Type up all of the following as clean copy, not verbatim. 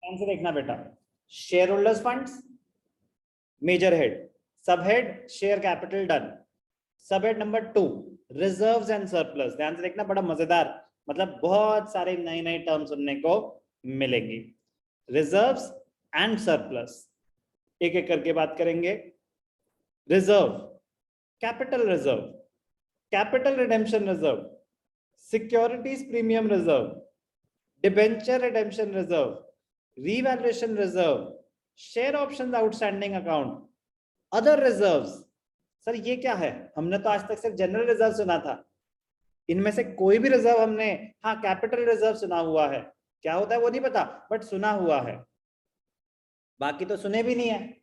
ध्यान से देखना बेटा, shareholders funds major head, sub head share capital done. Sub head number 2 reserves and surplus. ध्यान से देखना, बड़ा मजेदार, मतलब बहुत सारे नए नए टर्म सुनने को मिलेंगी। रिजर्व्स एंड सरप्लस, एक एक करके बात करेंगे। Reserve, capital reserve, capital redemption reserve, securities premium reserve, debenture redemption reserve, revaluation reserve, share options outstanding account, other reserves. Sir ये क्या है? हमने तो आज तक सिर्फ जनरल रिजर्व सुना था। इनमें से कोई भी रिजर्व हमने, हाँ कैपिटल रिजर्व सुना हुआ है, क्या होता है वो नहीं पता, बट सुना हुआ है, बाकी तो सुने भी नहीं है।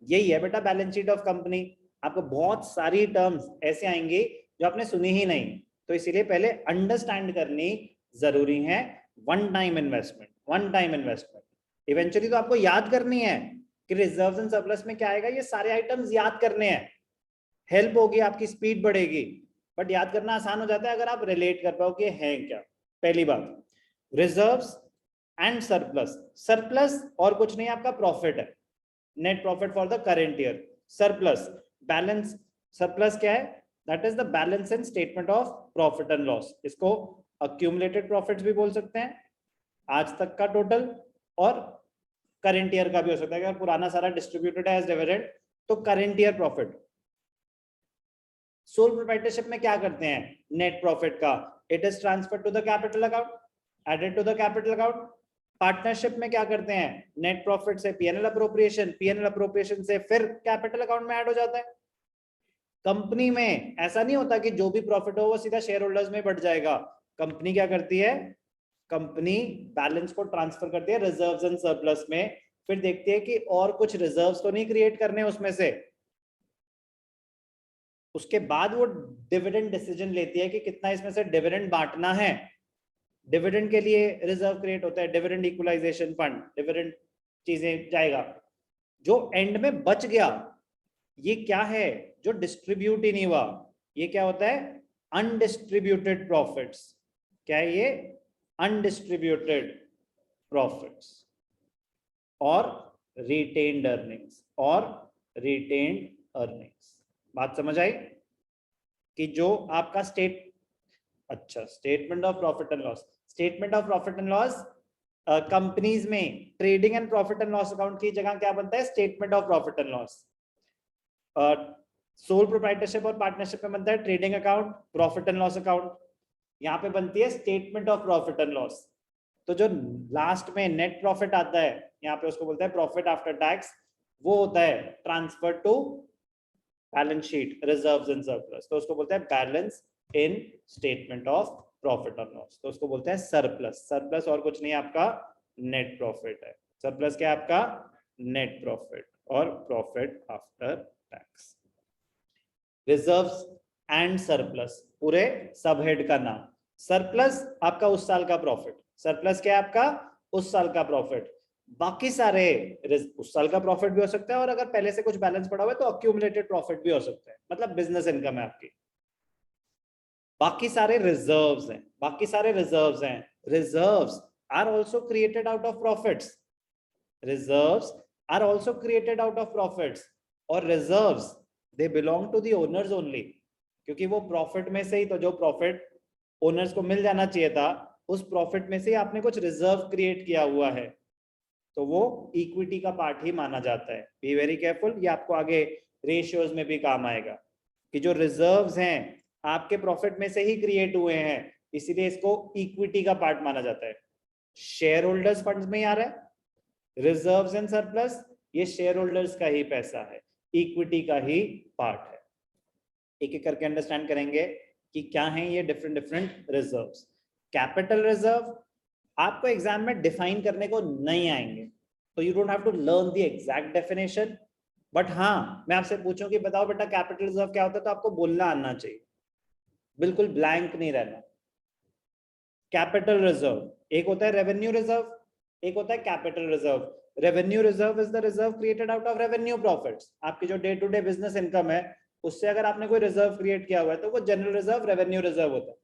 यही है बेटा बैलेंस शीट ऑफ कंपनी। आपको बहुत सारी टर्म्स ऐसे आएंगी जो आपने सुनी ही नहीं, तो इसीलिए पहले अंडरस्टैंड करनी जरूरी है। One time investment, one time investment eventually तो आपको याद करनी है कि रिजर्व्स एंड सरप्लस में क्या आएगा, ये सारे आइटम्स याद करने हैं। हेल्प होगी, आपकी स्पीड बढ़ेगी, बट याद करना आसान हो जाता है अगर आप रिलेट कर पाओ कि है क्या। पहली बात, रिजर्व्स एंड सरप्लस। सरप्लस और कुछ नहीं, आपका प्रॉफिट है, net profit for the current year. Surplus balance, surplus क्या है? That is the balance in statement of profit and loss. इसको अक्यूमुलेटेड प्रॉफिट्स भी बोल सकते हैं, आज तक का टोटल, और करेंट ईयर का भी हो सकता है। अगर पुराना सारा डिस्ट्रीब्यूटेड है एज डिविडेंड तो current year profit. Sole proprietorship में क्या करते हैं? नेट प्रॉफिट का it is transfer to the capital account, added to the capital account. Partnership में क्या करते हैं? नेट प्रॉफिट से पीएनएल अप्रोप्रिएशन, पीएनएल अप्रोप्रिएशन से फिर कैपिटल अकाउंट में ऐड हो जाता है। कंपनी में ऐसा नहीं होता कि जो भी प्रॉफिट हो वो सीधा शेयर होल्डर्स में बढ़ जाएगा। कंपनी क्या करती है? कंपनी बैलेंस को ट्रांसफर करती है रिजर्व्स एंड सरप्लस में, फिर देखती है कि और कुछ रिजर्व्स तो नहीं क्रिएट करने उसमें से। उसके बाद वो डिविडेंड डिसीजन लेती है कि कितना इसमें से डिविडेंड बांटना है। डिविडेंड के लिए रिजर्व क्रिएट होता है, डिविडेंड इक्वलाइजेशन फंड, डिविडेंड चीजें जाएगा। जो एंड में बच गया, ये क्या है? जो डिस्ट्रीब्यूट ही नहीं हुआ, ये क्या होता है? Undistributed profits. क्या है ये? अनडिस्ट्रीब्यूटेड प्रॉफिट्स और रिटेन्ड अर्निंग्स, और रिटेन्ड अर्निंग्स। बात समझ आई कि जो आपका statement of profit and loss, statement of profit and loss companies में trading and profit and loss account की जगह क्या बनता है? Statement of profit and loss. Sole proprietorship और पार्टनरशिप में बनता है trading account, profit and loss account. यहाँ पे बनती है statement of profit and loss. तो जो लास्ट में नेट प्रॉफिट आता है, यहाँ पे उसको बोलते हैं प्रॉफिट आफ्टर टैक्स, वो होता है transfer to balance sheet reserves and surplus, तो उसको बोलते हैं balance in statement of profit and loss, तो उसको बोलते हैं सरप्लस। सरप्लस और कुछ नहीं, आपका नेट प्रॉफिट है। सरप्लस क्या है? आपका नेट प्रॉफिट और profit after tax. Reserves and surplus, पूरे सब हेड का नाम। सरप्लस आपका उस साल का प्रॉफिट, सरप्लस क्या है? आपका उस साल का प्रॉफिट। बाकी सारे उस साल का प्रॉफिट भी हो सकता है, और अगर पहले से कुछ बैलेंस पड़ा हुआ है तो अक्यूमुलेटेड प्रॉफिट भी हो सकता है, मतलब बिजनेस इनकम है आपकी। बाकी सारे रिजर्व्स हैं, बाकी सारे रिजर्व्स हैं। Reserves are also created out of profits, reserves are also created out of profits, और reserves they belong to the owners only, क्योंकि वो प्रॉफिट में से ही, तो जो प्रॉफिट ओनर्स को मिल जाना चाहिए था उस प्रॉफिट में से आपने कुछ रिजर्व क्रिएट किया हुआ है, तो वो इक्विटी का पार्ट ही माना जाता है। बी वेरी केयरफुल, ये आपको आगे रेशियोज में भी काम आएगा कि जो रिजर्व्स हैं आपके प्रॉफिट में से ही क्रिएट हुए हैं, इसीलिए इसको इक्विटी का पार्ट माना जाता है। शेयर होल्डर्स फंड्स में ही आ रहा है। रिजर्व्स एंड सरप्लस ये शेयर होल्डर्स का ही पैसा है, इक्विटी का ही पार्ट है। एक एक करके अंडरस्टैंड करेंगे कि क्या है ये different different reserves. Capital reserve आपको एग्जाम में डिफाइन करने को नहीं आएंगे, तो you don't have to learn the exact definition, but हाँ मैं आपसे पूछूं कि बताओ बेटा कैपिटल रिजर्व क्या होता है, तो आपको बोलना आना चाहिए, बिल्कुल ब्लैंक नहीं रहना। कैपिटल रिजर्व एक होता है रेवेन्यू रिजर्व, एक होता है capital reserve. Revenue reserve is the reserve created out of revenue profits. आपकी जो day to day business income है उससे अगर आपने कोई रिजर्व क्रिएट किया हुआ है तो वो जनरल रिजर्व, रेवेन्यू रिजर्व होता है।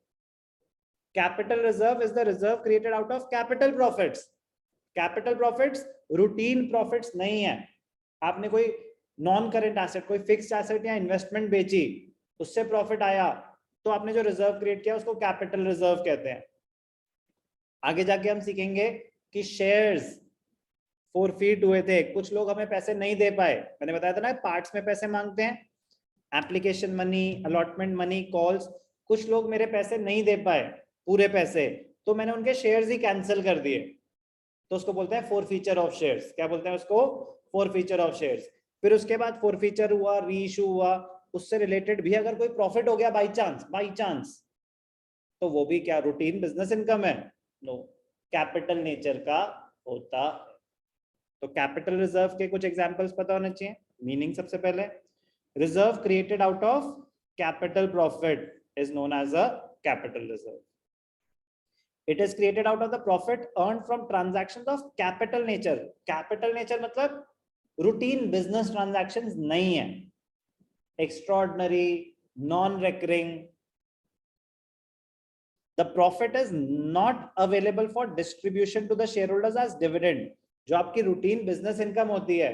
Capital reserve is the reserve created out of capital profits, capital profits routine profits नहीं है। आपने कोई नॉन करेंट एसेट, कोई फिक्स्ड एसेट या इन्वेस्टमेंट बेची, उससे प्रॉफिट आया, तो आपने जो रिजर्व क्रिएट किया उसको कैपिटल रिजर्व कहते हैं। आगे जाके हम सीखेंगे कि शेयर्स फोरफीट हुए थे, कुछ लोग हमें पैसे नहीं दे पाए, मैंने बताया था ना पार्ट्स में पैसे मांगते हैं, application money, allotment money, calls, कुछ लोग मेरे पैसे नहीं दे पाए पूरे पैसे, तो मैंने उनके शेयर्स ही कैंसिल कर दिए, तो उसको बोलते हैं फोरफीचर ऑफ शेयर्स। क्या बोलते हैं उसको? Forfeiture of shares. फिर उसके बाद फोरफीचर हुआ, री इशू हुआ, उससे रिलेटेड भी अगर कोई प्रॉफिट हो गया बाई चांस, तो वो भी क्या रूटीन बिजनेस इनकम है? नो, कैपिटल नेचर का होता है। तो कैपिटल रिजर्व के कुछ एग्जांपल्स पता होने चाहिए। मीनिंग सबसे पहले, reserve created out of capital profit is known as a capital reserve. It is created out of the profit earned from transactions of capital nature. Capital nature मतलब routine business transactions नहीं है, extraordinary, non-recurring. The profit is not available for distribution to the shareholders as dividend. जो आपकी routine business income होती है,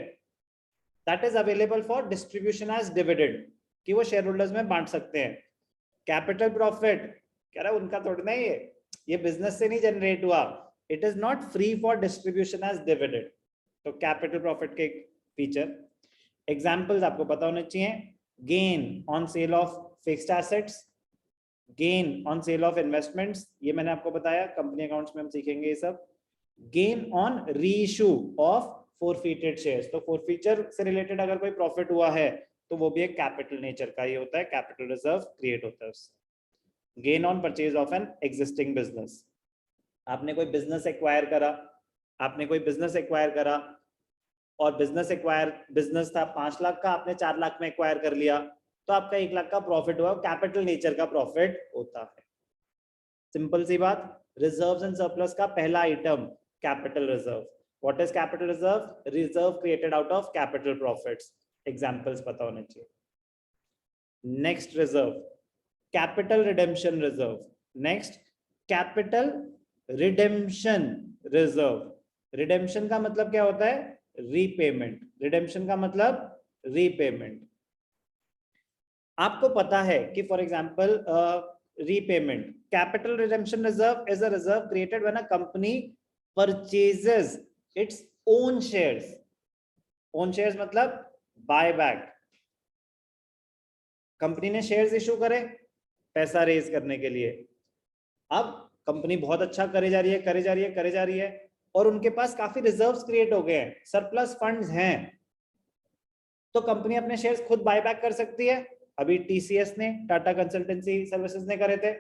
that is available for distribution as dividend, कि वो shareholders में बांट सकते हैं। कैपिटल प्रॉफिट कह रहा है उनका थोड़ी ना, ये बिजनेस से नहीं जनरेट हुआ, it is not free for distribution as dividend. तो कैपिटल प्रॉफिट के फीचर एग्जांपल्स आपको पता होने चाहिए। Gain on sale of fixed assets, gain on sale of investments, ये मैंने आपको बताया, कंपनी अकाउंट्स में हम सीखेंगे ये सब। Gain on reissue of forfeited shares, तो फोरफीचर से रिलेटेड अगर कोई प्रॉफिट हुआ है तो वो भी एक कैपिटल नेचर का ही होता है, कैपिटल रिजर्व क्रिएट होता है उससे। Gain on purchase of an existing business, आपने कोई बिजनेस एक्वायर करा, और बिजनेस था 5 लाख का, आपने 4 लाख में एक्वायर कर लिया, तो आपका 1 लाख का प्रॉफिट हुआ, कैपिटल नेचर का प्रॉफिट होता है। सिंपल सी बात। रिजर्व्स एंड सरप्लस का पहला item capital reserve. What is capital reserve? Reserve created out of capital profits. Examples पता होने चाहिए। Next reserve, capital redemption reserve. Next, capital redemption reserve. Redemption का मतलब क्या होता है? रीपेमेंट। रिडेम्पशन का मतलब रीपेमेंट। आपको पता है कि for example repayment, capital redemption reserve is a reserve created when a company purchases its own shares. Own shares मतलब बाय बैक। कंपनी ने शेयर्स इशू करे पैसा रेज करने के लिए, अब कंपनी बहुत अच्छा करे जा रही है और उनके पास काफी रिजर्व्स क्रिएट हो गए हैं, सरप्लस फंड्स हैं, तो कंपनी अपने शेयर्स खुद बाय बैक कर सकती है। अभी टीसीएस ने, टाटा कंसल्टेंसी सर्विसेज ने करे थे।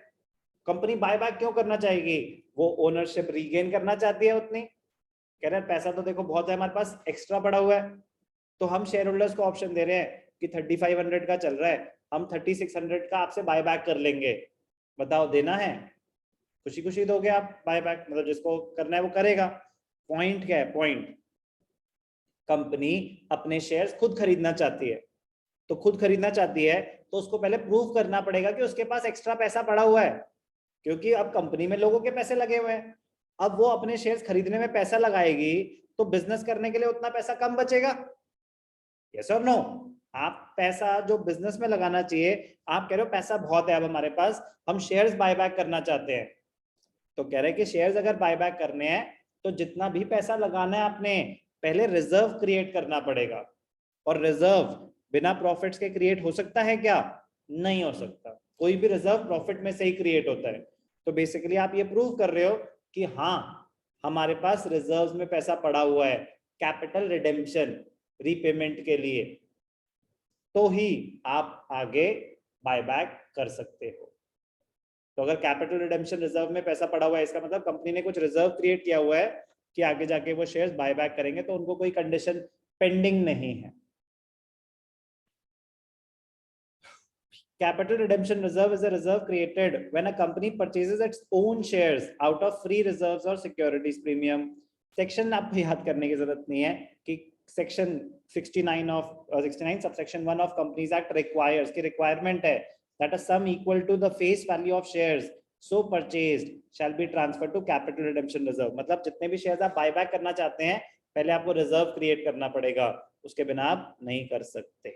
कंपनी बाय बैक क्यों करना चाहेगी? वो ओनरशिप रीगेन करना चाहती है उतनी, कह रहे हैं पैसा तो देखो बहुत है हमारे पास, एक्स्ट्रा पड़ा हुआ है, तो हम शेयर होल्डर्स को ऑप्शन दे रहे हैं कि 3500 का चल रहा है, हम 3600 का आपसे बाय बैक कर लेंगे, बताओ देना है? खुशी खुशी दोगे आप बाय बैक, मतलब जिसको करना है वो करेगा। पॉइंट क्या है? पॉइंट, कंपनी अपने शेयर्स खुद खरीदना चाहती है, तो खुद खरीदना चाहती है तो उसको पहले प्रूव करना पड़ेगा कि उसके पास एक्स्ट्रा पैसा पड़ा हुआ है, क्योंकि अब कंपनी में लोगों के पैसे लगे हुए हैं, अब वो अपने शेयर्स खरीदने में पैसा लगाएगी तो बिजनेस करने के लिए उतना पैसा कम बचेगा। यस और नो? आप पैसा जो बिजनेस में लगाना चाहिए, आप कह रहे हो पैसा बहुत है अब हमारे पास, हम शेयर्स बाय बैक करना चाहते हैं, तो कह रहे हैं कि शेयर्स अगर बाय बैक करने हैं तो जितना भी पैसा लगाना है आपने, पहले रिजर्व क्रिएट करना पड़ेगा, और रिजर्व बिना प्रॉफिट्स के क्रिएट हो सकता है क्या? नहीं हो सकता। कोई भी रिजर्व प्रॉफिट में से ही क्रिएट होता है। तो बेसिकली आप ये प्रूव कर रहे हो कि हाँ हमारे पास रिजर्व्स में पैसा पड़ा हुआ है कैपिटल रिडेम्पशन, रीपेमेंट के लिए, तो ही आप आगे बायबैक कर सकते हो। तो अगर कैपिटल रिडेम्पशन रिजर्व में पैसा पड़ा हुआ है, इसका मतलब कंपनी ने कुछ रिजर्व क्रिएट किया हुआ है कि आगे जाके वो शेयर्स बायबैक करेंगे, तो उनको कोई कंडीशन पेंडिंग नहीं है। Capital redemption reserve is a reserve created when a company purchases its own shares out of free reserves or securities premium. Section आपको याद करने की जरूरत नहीं है कि section 69 subsection 1 of companies act requires, की रिक्वायरमेंट है that a sum equal to the face value of shares so purchased shall be transfer to capital redemption reserve. मतलब जितने भी शेयर्स आप बाय बैक करना चाहते हैं पहले आपको रिजर्व क्रिएट करना पड़ेगा, उसके बिना आप नहीं कर सकते।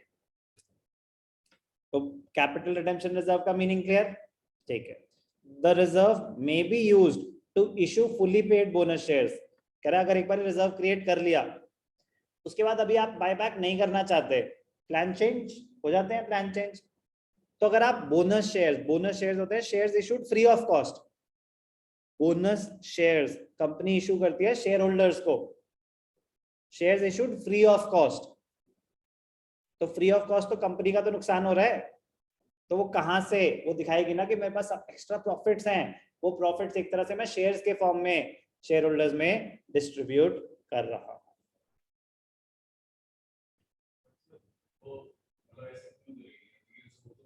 तो कैपिटल रिडेम्पशन रिजर्व का मीनिंग क्लियर? ठीक है। The reserve may be used to issue fully paid bonus shares. कह रहा है अगर एक बार रिजर्व क्रिएट कर लिया उसके बाद अभी आप बायबैक नहीं करना चाहते, प्लान चेंज हो जाते हैं, प्लान चेंज। तो अगर आप बोनस शेयर्स होते हैं shares issued free of cost. Bonus shares company issue करती है शेयर होल्डर्स को, shares issued free of cost. तो फ्री ऑफ कॉस्ट तो कंपनी का तो नुकसान हो रहा है, तो वो कहां से वो दिखाएगी ना कि मेरे पास एक्स्ट्रा प्रॉफिट्स हैं, वो प्रॉफिट्स एक तरह से मैं शेयर्स के फॉर्म में शेयर होल्डर्स में डिस्ट्रीब्यूट कर रहा हूं।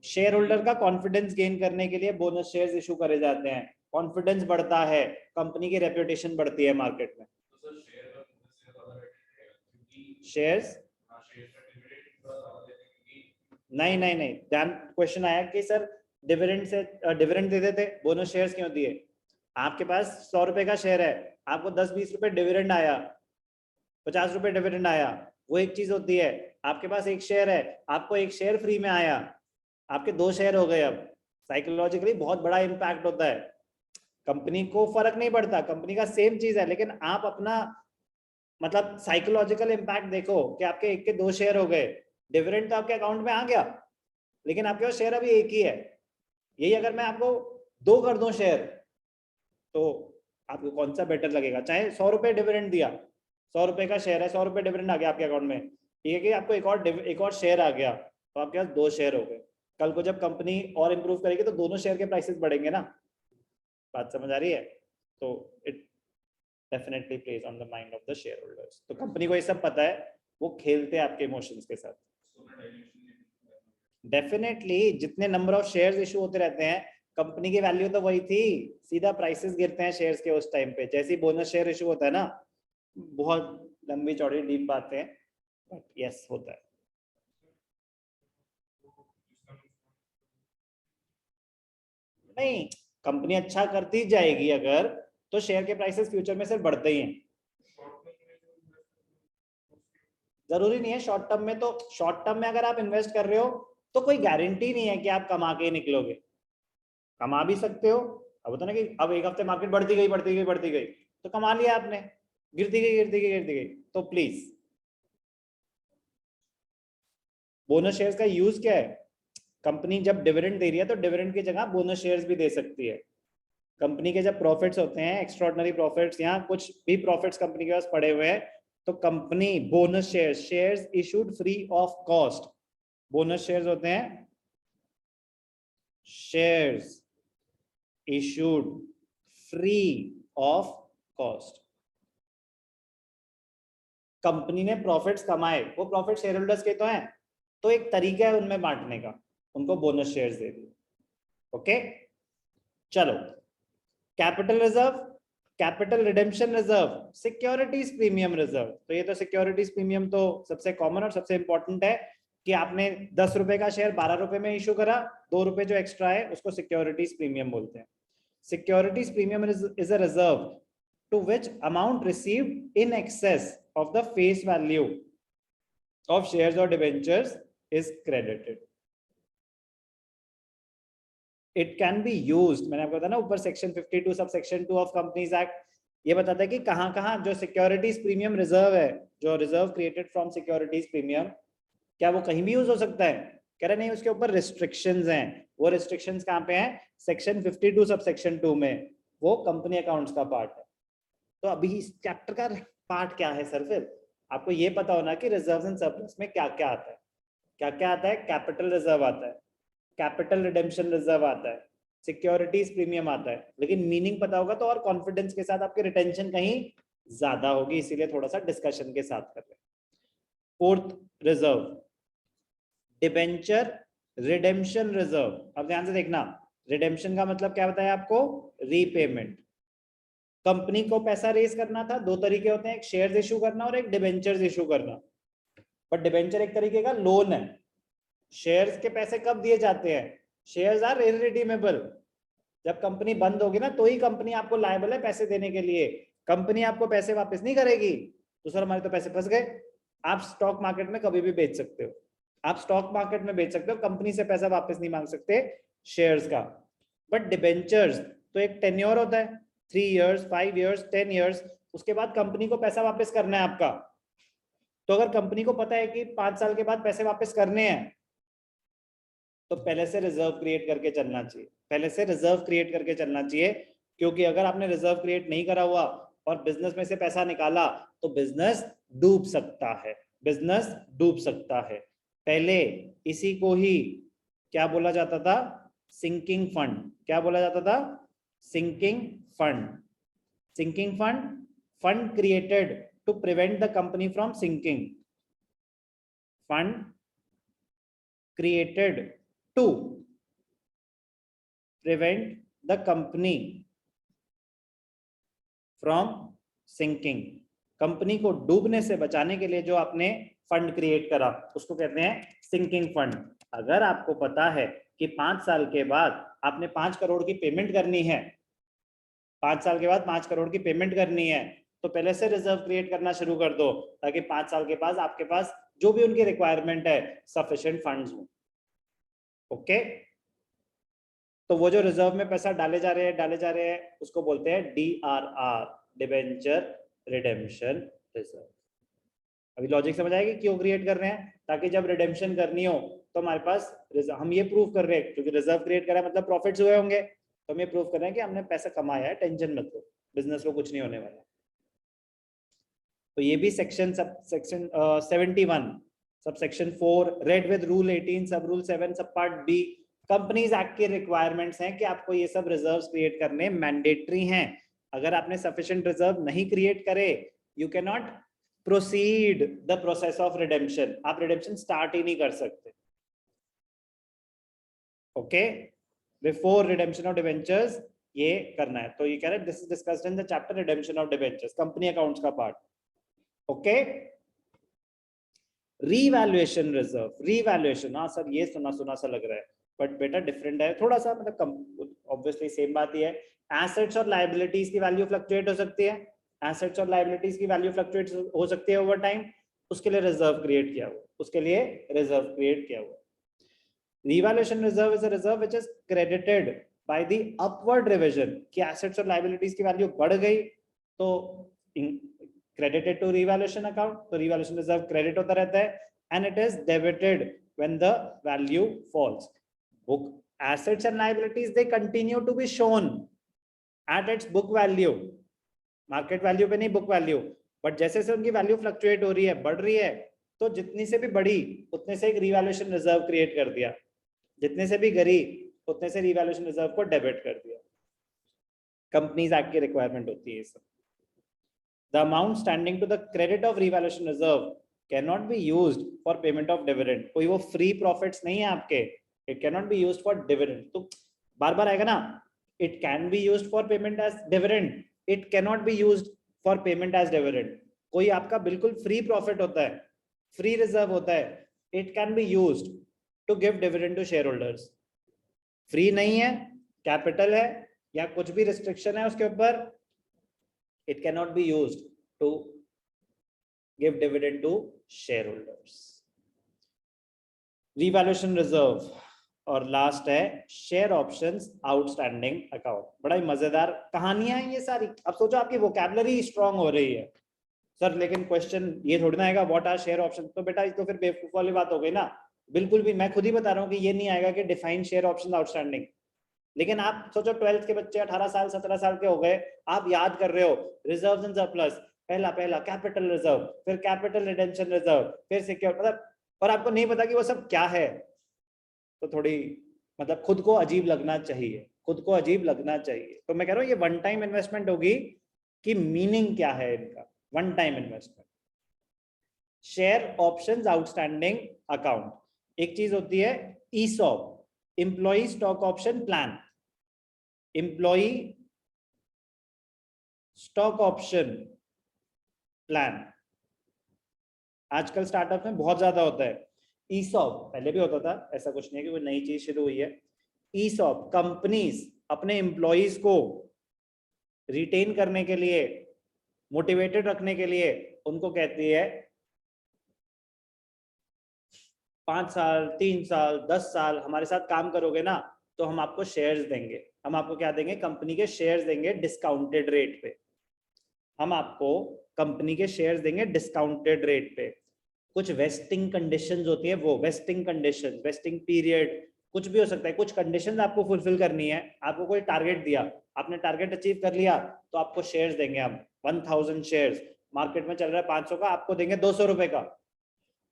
शेयर होल्डर का कॉन्फिडेंस गेन करने के लिए बोनस शेयर्स इशू करे जाते हैं। कॉन्फिडेंस बढ़ता है, कंपनी की रेपुटेशन बढ़ती है मार्केट में। शेयर्स नहीं नहीं नहीं, ध्यान क्वेश्चन आया कि सर डिविडेंड दे देते, बोनस शेयर्स क्यों दिए? आपके पास 100 रुपए का शेयर है, आपको 10-20 रुपए डिविडेंड आया, 50 रुपए डिविडेंड आया, वो एक चीज होती है। आपके पास एक शेयर है, आपको एक शेयर फ्री में आया, आपके 2 शेयर हो गए। अब साइकोलॉजिकली बहुत बड़ा इंपैक्ट होता है। कंपनी को फर्क नहीं पड़ता, कंपनी का सेम चीज है, लेकिन आप अपना मतलब साइकोलॉजिकल इंपैक्ट देखो कि आपके एक के 2 शेयर हो गए, डिविडेंड तो आपके अकाउंट में आ गया, लेकिन आपके पास शेयर अभी एक ही है। यही अगर मैं आपको 2 कर दूं शेयर, तो आपको कौन सा बेटर लगेगा? चाहे 100 रुपए डिविडेंड दिया, 100 रुपए का शेयर है, 100 रुपए डिविडेंड आ गया आपके अकाउंट में, ठीक है कि आपको एक और शेयर आ गया, तो आपके पास 2 शेयर हो गए। कल को जब कंपनी और इंप्रूव करेगी तो दोनों शेयर के प्राइसेस बढ़ेंगे ना। बात समझ आ रही है? तो it definitely plays on the mind of the shareholders. तो कंपनी को ये सब पता है, वो खेलते हैं आपके इमोशंस के साथ। डेफिनेटली जितने नंबर ऑफ शेयर्स इशू होते रहते हैं, कंपनी की वैल्यू तो वही थी, सीधा प्राइसेस गिरते हैं शेयर्स के उस टाइम पे। जैसे ही बोनस शेयर इशू होता है ना, बहुत लंबी चौड़ी डीप बातें हैं, बट यस होता है। नहीं, कंपनी अच्छा करती जाएगी अगर, तो शेयर के प्राइसेस फ्यूचर में सिर्फ बढ़ते ही हैं। जरूरी नहीं है शॉर्ट टर्म में, तो शॉर्ट टर्म में अगर आप इन्वेस्ट कर रहे हो तो कोई गारंटी नहीं है कि आप कमा के निकलोगे। कमा भी सकते हो, अब होता ना कि अब एक हफ्ते मार्केट बढ़ती गई तो कमा लिया आपने, गिरती गई तो प्लीज। बोनस शेयर्स का यूज क्या है? कंपनी जब डिविडेंड दे रही है तो डिविडेंड की जगह बोनस शेयर्स भी दे सकती है। कंपनी के जब प्रॉफिट्स होते हैं, एक्स्ट्राऑर्डिनरी प्रॉफिट्स या कुछ भी प्रॉफिट्स कंपनी के पास पड़े हुए हैं, तो company bonus shares issued free of cost, bonus shares होते हैं shares issued free of cost. Company ने प्रॉफिट्स कमाए, वो प्रॉफिट शेयर होल्डर्स के तो हैं, तो एक तरीका है उनमें बांटने का, उनको बोनस शेयर्स दे दिए। ओके, चलो capital reserve, capital redemption reserve, securities premium reserve. तो ये तो सिक्योरिटीज प्रीमियम तो सबसे कॉमन और सबसे इंपॉर्टेंट है कि आपने 10 रुपए का शेयर 12 रुपए में इशू करा, 2 रुपए जो एक्स्ट्रा है उसको सिक्योरिटीज प्रीमियम बोलते हैं। Securities premium is a reserve to which amount received in excess of the face value of shares or debentures is credited. It can be used, मैंने आपको बताया ना ऊपर section 52 sub section 2 of companies act ये बताता है कि कहां कहां जो सिक्योरिटीज प्रीमियम रिजर्व है, जो reserve created from securities premium, क्या वो कहीं भी यूज हो सकता है? कह रहे नहीं, उसके ऊपर रिस्ट्रिक्शंस हैं। वो रिस्ट्रिक्शंस कहां पे हैं? सेक्शन 52 सब सेक्शन 2 में, वो कंपनी अकाउंट्स का पार्ट है। तो अभी इस चैप्टर का पार्ट क्या है सर? फिर आपको ये पता होना कि रिजर्व्स एंड सरप्लस में क्या क्या आता है। क्या क्या आता है? कैपिटल रिजर्व आता है, कैपिटल रिडेम्पशन रिजर्व आता है, सिक्योरिटीज प्रीमियम आता है। लेकिन मीनिंग पता होगा तो और कॉन्फिडेंस के साथ आपकी रिटेंशन कहीं ज्यादा होगी, इसीलिए थोड़ा सा डिस्कशन के साथ कर रहे हैं। Fourth reserve, debenture redemption reserve. अब ध्यान से देखना, रिडेम्पशन का मतलब क्या बताया आपको? रीपेमेंट। कंपनी को पैसा रेज करना था, 2 तरीके होते हैं, एक शेयर्स इशू करना और एक डिबेंचर्स इशू करना। बट डिबेंचर एक तरीके का लोन है। शेयर्स के पैसे कब दिए जाते हैं? शेयर्स आर इररिडीमेबल, जब कंपनी बंद होगी ना तो ही कंपनी आपको लायबल है पैसे देने के लिए। कंपनी आपको पैसे वापस नहीं करेगी तो सर हमारे तो पैसे फंस गए। आप स्टॉक मार्केट में कभी भी बेच सकते हो, आप स्टॉक मार्केट में बेच सकते हो, कंपनी से पैसा वापस नहीं मांग सकते शेयर्स का। बट डिबेंचर्स तो एक टेन्योर होता है, 3 years, 5 years, 10 years, उसके बाद कंपनी को पैसा वापस करना है आपका। तो अगर कंपनी को पता है कि 5 साल के बाद पैसे वापस करने हैं तो पहले से रिजर्व क्रिएट करके चलना चाहिए, पहले से रिजर्व क्रिएट करके चलना चाहिए। क्योंकि अगर आपने रिजर्व क्रिएट नहीं करा हुआ और बिजनेस में से पैसा निकाला तो बिजनेस डूब सकता है, बिजनेस डूब सकता है। पहले इसी को ही क्या बोला जाता था, सिंकिंग फंड। क्या बोला जाता था, sinking fund. Sinking fund, fund created to prevent the company from sinking, फंड created to prevent the company from sinking। Company को डूबने से बचाने के लिए जो आपने फंड क्रिएट करा उसको कहते हैं सिंकिंग फंड। अगर आपको पता है कि 5 साल के बाद आपने 5 करोड़ की पेमेंट करनी है, 5 साल के बाद 5 करोड़ की पेमेंट करनी है, तो पहले से रिजर्व क्रिएट करना शुरू कर दो ताकि 5 साल के बाद आपके पास जो भी उनकी रिक्वायरमेंट है सफिशिएंट फंड्स हो। ओके, तो वो जो रिजर्व में पैसा डाले जा रहे हैं उसको बोलते हैं DRR, डिबेंचर रिडेम्पशन रिजर्व। अभी लॉजिक समझ आएगी क्यों क्रिएट कर रहे हैं, ताकि जब रिडेम्पशन करनी हो तो हमारे पास हम ये प्रूव कर रहे हैं, क्योंकि रिजर्व क्रिएट करा मतलब प्रॉफिट्स हुए होंगे, तो हम ये प्रूव कर रहे हैं कि हमने पैसा कमाया है, टेंशन मत लो, बिजनेस को कुछ नहीं होने वाला। तो ये भी section 71 sub section 4 read with rule 18 सब रूल 7 सब पार्ट बी कंपनीज एक्ट के रिक्वायरमेंट्स हैं कि आपको ये सब रिजर्व्स क्रिएट करने मैंडेटरी हैं। अगर आपने सफिशिएंट रिजर्व नहीं क्रिएट करे you can not proceed the process of redemption, आप रिडेम्पशन स्टार्ट ही नहीं कर सकते। Okay, before redemption of debentures ये करना है। तो ये कह रहे हैं this is discussed in the chapter redemption of debentures, company accounts का part. Okay, revaluation reserve, revaluation, हाँ सर ये सुना सुना सा लग रहा है बट बेटा डिफरेंट है थोड़ा सा, मतलब ऑब्वियसली सेम बात ही है। एसेट्स और लायबिलिटीज की वैल्यू फ्लक्चुएट हो सकती है, एसेट्स और लायबिलिटीज की वैल्यू फ्लक्चुएट हो सकती है ओवर टाइम, उसके लिए रिजर्व क्रिएट किया हुआ, उसके लिए रिजर्व क्रिएट किया हुआ। Revaluation reserve is a reserve which is credited by the upward revision, कि एसेट्स और लायबिलिटीज की वैल्यू बढ़ गई तो credited to revaluation account, तो revaluation reserve credit होता रहता है, and it is debited when the value falls. Book assets and liabilities they continue to be shown at its book value, market value पे नहीं book value, but जैसे से उनकी value fluctuate हो रही है, बढ़ रही है, तो जितनी से भी बढ़ी उतने से एक revaluation reserve create कर दिया, जितने से भी गिरी उतने से revaluation reserve को debit कर दिया। Companies Act की requirement होती है सब। The amount standing to the credit of revaluation reserve cannot be used for payment of dividend। कोई वो free profits नहीं है आपके, it cannot be used for dividend। तो बार बार आएगा ना, it can be used for payment as dividend, it cannot be used for payment as dividend। कोई आपका बिल्कुल free profit होता है, free reserve होता है, it can be used to give dividend to shareholders। free नहीं है, capital है या कुछ भी restriction है उसके ऊपर, it cannot be used to give dividend to shareholders। revaluation reserve और लास्ट है शेयर ऑप्शंस आउटस्टैंडिंग अकाउंट। बड़ा ही मजेदार कहानियां हैं ये सारी। अब सोचो आपकी वोकैबुलरी स्ट्रांग हो रही है सर, लेकिन क्वेश्चन ये थोड़ी ना आएगा व्हाट आर शेयर ऑप्शन, तो बेटा ये तो फिर बेवकूफ वाली बात हो गई ना। बिल्कुल भी, मैं खुद ही बता रहा हूँ कि ये नहीं आएगा कि डिफाइन शेयर ऑप्शन आउटस्टैंडिंग। लेकिन आप सोचो 12th के बच्चे 18 साल 17 साल के हो गए, आप याद कर रहे हो रिजर्व्स एंड सरप्लस, पहला कैपिटल रिजर्व, फिर कैपिटल रिटेंशन रिजर्व, फिर सिक्योर, मतलब और आपको नहीं पता कि वो सब क्या है, तो थोड़ी मतलब खुद को अजीब लगना चाहिए, खुद को अजीब लगना चाहिए। तो मैं कह रहा हूँ ये वन टाइम इन्वेस्टमेंट होगी कि मीनिंग क्या है इनका, one time investment. Share options outstanding account, एक चीज होती है ESOP, employee stock option plan, employee stock option plan आजकल स्टार्टअप में बहुत ज्यादा होता है। ESOP पहले भी होता था, ऐसा कुछ नहीं है कि कोई नई चीज शुरू हुई है। ESOP कंपनीज अपने एम्प्लॉइज को रिटेन करने के लिए, मोटिवेटेड रखने के लिए उनको कहती है 5 साल, 3 साल, 10 साल हमारे साथ काम करोगे ना तो हम आपको शेयर्स देंगे। हम आपको क्या देंगे? कंपनी के शेयर्स देंगे डिस्काउंटेड रेट पे। हम आपको कंपनी के शेयर्स देंगे डिस्काउंटेड रेट पे। कुछ वेस्टिंग कंडीशंस होती है, वो वेस्टिंग कंडीशंस, वेस्टिंग पीरियड कुछ भी हो सकता है, कुछ कंडीशंस आपको फुलफिल करनी है। आपको कोई टारगेट दिया, आपने टारगेट अचीव कर लिया तो आपको शेयर्स देंगे हम 1000 शेयर्स। मार्केट में चल रहा है 500 का, आपको देंगे 200 रुपए का।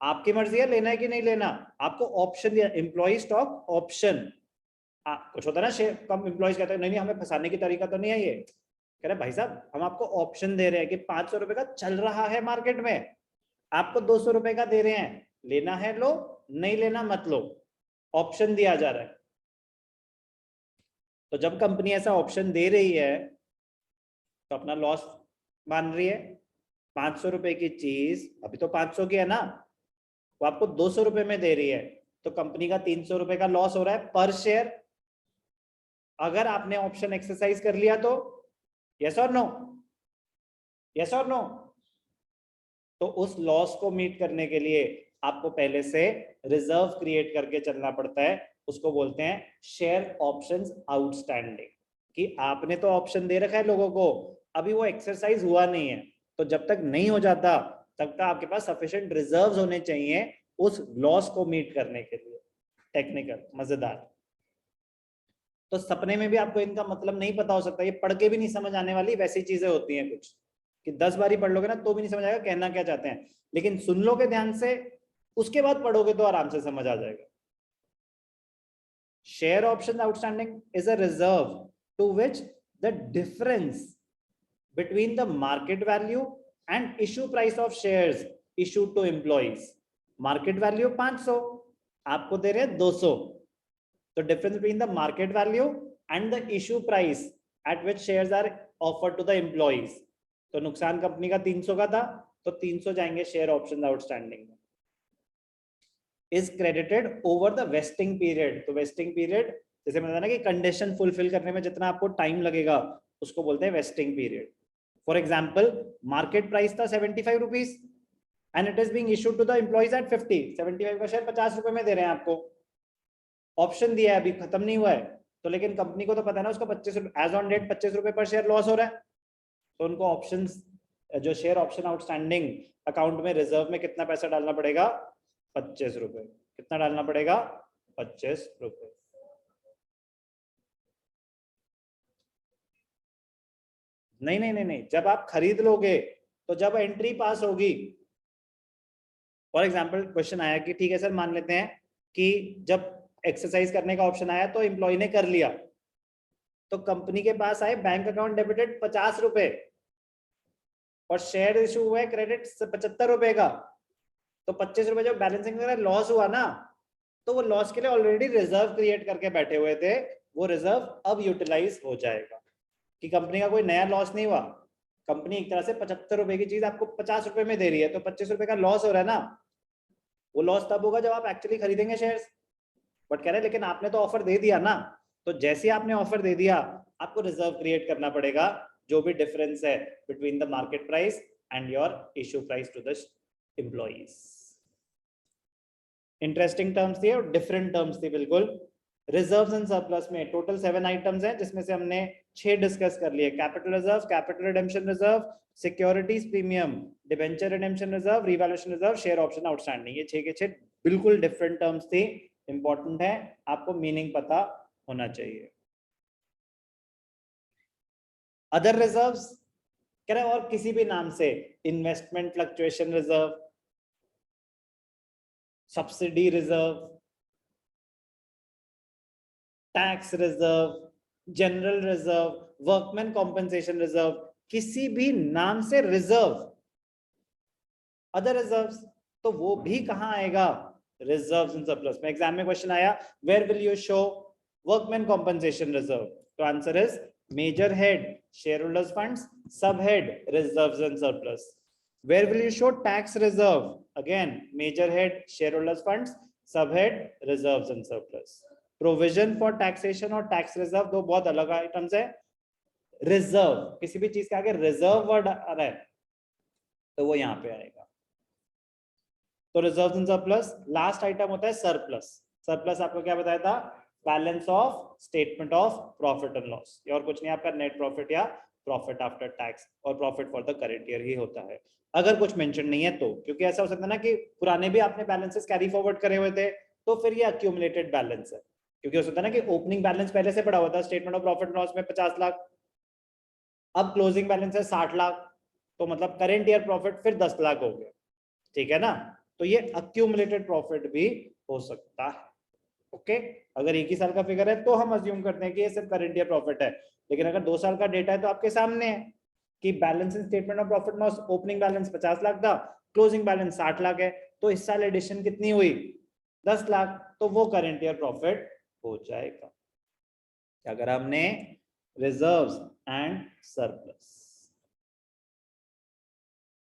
आपकी मर्जी है लेना है कि नहीं लेना। आपको ऑप्शन दिया, एम्प्लॉय स्टॉक ऑप्शन। कुछ होता है ना शेयर, कम एम्प्लॉइज कहते हैं नहीं नहीं हमें फंसाने की तरीका तो नहीं है ये। कह रहे भाई साहब हम आपको ऑप्शन दे रहे हैं कि 500 रुपए का चल रहा है मार्केट में, आपको 200 रुपए का दे रहे हैं, लेना है लो, नहीं लेना मत लो। ऑप्शन दिया जा रहा है। तो जब कंपनी ऐसा ऑप्शन दे रही है तो अपना लॉस मान रही है। 500 रुपए की चीज अभी तो 500 की है ना, वो आपको 200 रुपए में दे रही है, तो कंपनी का 300 रुपए का लॉस हो रहा है पर शेयर। अगर आपने ऑप्शन एक्सरसाइज कर लिया तो यस और नो, यस और नो। तो उस लॉस को मीट करने के लिए आपको पहले से रिजर्व क्रिएट करके चलना पड़ता है। उसको बोलते हैं शेयर ऑप्शंस आउटस्टैंडिंग। कि आपने तो ऑप्शन दे रखा है लोगों को, अभी वो एक्सरसाइज हुआ नहीं है, तो जब तक नहीं हो जाता तब तक आपके पास सफिशिएंट रिजर्व्स होने चाहिए उस लॉस को मीट करने के लिए। टेक्निकल मजेदार। तो सपने में भी आपको इनका मतलब नहीं पता हो सकता, ये पढ़ के भी नहीं समझ आने वाली वैसी चीजें होती हैं कुछ, कि 10 बारी पढ़ लोगे ना तो भी नहीं समझ आएगा कहना क्या चाहते हैं, लेकिन सुन लोगे ध्यान से उसके बाद पढ़ोगे तो आराम से समझ आ जाएगा। Share option outstanding is a reserve to which the difference between the market value and issue price of shares issued to employees. Market value 500, आपको दे रहे हैं 200, तो difference between the market value and the issue price at which shares are offered to the employees. तो नुकसान company का 300 का था, तो 300 जाएंगे शेयर ऑप्शन आउटस्टैंडिंग में। Is credited over the vesting period. तो वेस्टिंग पीरियड जैसे मैंने बताया ना कि कंडीशन फुलफिल करने में जितना आपको टाइम लगेगा उसको बोलते हैं vesting period. For example market price था 75 rupees and it is being issued to the employees at 50। 75 का शेयर 50 रुपए में दे रहे हैं आपको, ऑप्शन दिया है, अभी खत्म नहीं हुआ है, तो लेकिन कंपनी को तो पता है ना उसका 25 एज ऑन डेट 25 रुपए पर शेयर लॉस हो रहा है, तो उनको ऑप्शंस जो शेयर ऑप्शन आउटस्टैंडिंग अकाउंट में रिजर्व में कितना पैसा डालना पड़ेगा? 25 रुपए। कितना डालना पड़ेगा? 25 रुपए। नहीं नहीं नहीं नहीं, जब आप खरीद लोगे तो जब एंट्री पास होगी, फॉर एग्जाम्पल क्वेश्चन आया कि ठीक है सर मान लेते हैं कि जब एक्सरसाइज करने का ऑप्शन आया तो एम्प्लॉय ने कर लिया, तो कंपनी के पास आए बैंक अकाउंट डेबिटेड 50 रुपए और शेयर इशू हुआ है क्रेडिट 75 रुपए का, तो 25 रुपए जब बैलेंसिंग वगैरह लॉस हुआ ना, तो वो लॉस के लिए ऑलरेडी रिजर्व क्रिएट करके बैठे हुए थे, वो रिजर्व अब यूटिलाइज हो जाएगा। कि कंपनी का कोई नया लॉस नहीं हुआ, कंपनी एक तरह से 75 रुपए की चीज आपको 50 रुपए में दे रही है, तो 25 रुपए का लॉस हो रहा है ना, वो लॉस तब होगा जब आप एक्चुअली खरीदेंगे शेयर्स। बट कह रहे लेकिन आपने तो ऑफर दे दिया ना, तो जैसे आपने ऑफर दे दिया आपको रिजर्व क्रिएट करना पड़ेगा, जो भी डिफरेंस है between the market price and your issue price to the employees. Interesting terms थी और डिफरेंट टर्म्स थी बिल्कुल। रिजर्व्स एंड सरप्लस में टोटल 7 आइटम्स हैं, जिसमें से हमने 6 डिस्कस कर लिए। Capital reserve, capital redemption reserve, securities premium, debenture redemption reserve, revaluation reserve, share option outstanding. ये 6 के 6 बिल्कुल डिफरेंट टर्म्स थी। इंपॉर्टेंट है, आपको मीनिंग पता होना चाहिए। अदर रिजर्व्स कह रहे और किसी भी नाम से, investment fluctuation reserve, subsidy reserve, tax reserve, general reserve, workman compensation reserve, किसी भी नाम से रिजर्व, अदर रिजर्व्स, तो वो भी कहां आएगा? रिजर्व्स इन सरप्लस में। एग्जाम में क्वेश्चन आया where will you show workman compensation reserve, तो answer is major head shareholders funds, sub head reserves and surplus. Where will you show tax reserve? Again, major head shareholders funds, subhead reserves and surplus. Provision for taxation और tax reserve दो बहुत अलग items है। Reserve, किसी भी चीज के आगे रिजर्व वर्ड आ रहा है तो वो यहाँ पे आएगा। तो reserve and surplus. Last item होता है सरप्लस। सरप्लस आपको क्या बताया था? Balance of statement of profit and loss. और कुछ नहीं, आपका नेट प्रॉफिट या प्रॉफिट आफ्टर टैक्स और profit for the current year ही होता है, अगर कुछ मेंशन नहीं है तो। क्योंकि ऐसा हो सकता है ना कि पुराने भी आपने बैलेंसेस कैरी फॉरवर्ड करे हुए थे तो फिर ये अक्यूमुलेटेड बैलेंस है। क्योंकि हो सकता है ना कि ओपनिंग बैलेंस पहले से पड़ा हुआ था statement of profit and loss में 50 लाख, अब क्लोजिंग बैलेंस है 60 लाख, तो मतलब करेंट ईयर प्रॉफिट फिर 10 लाख हो गया। ठीक है ना? तो ये अक्यूमुलेटेड प्रॉफिट भी हो सकता है। ओके, अगर एक ही साल का फिगर है तो हम अज्यूम करते हैं कि ये सिर्फ करंट ईयर प्रॉफिट है। लेकिन अगर 2 साल का डेटा है तो आपके सामने है कि balance in statement of profit loss, opening balance 50 lakh था, क्लोजिंग बैलेंस 60 लाख है, तो इस साल एडिशन कितनी हुई? 10 लाख, तो वो करंट ईयर प्रॉफिट हो जाएगा। क्या करा हमने? Reserves and surplus.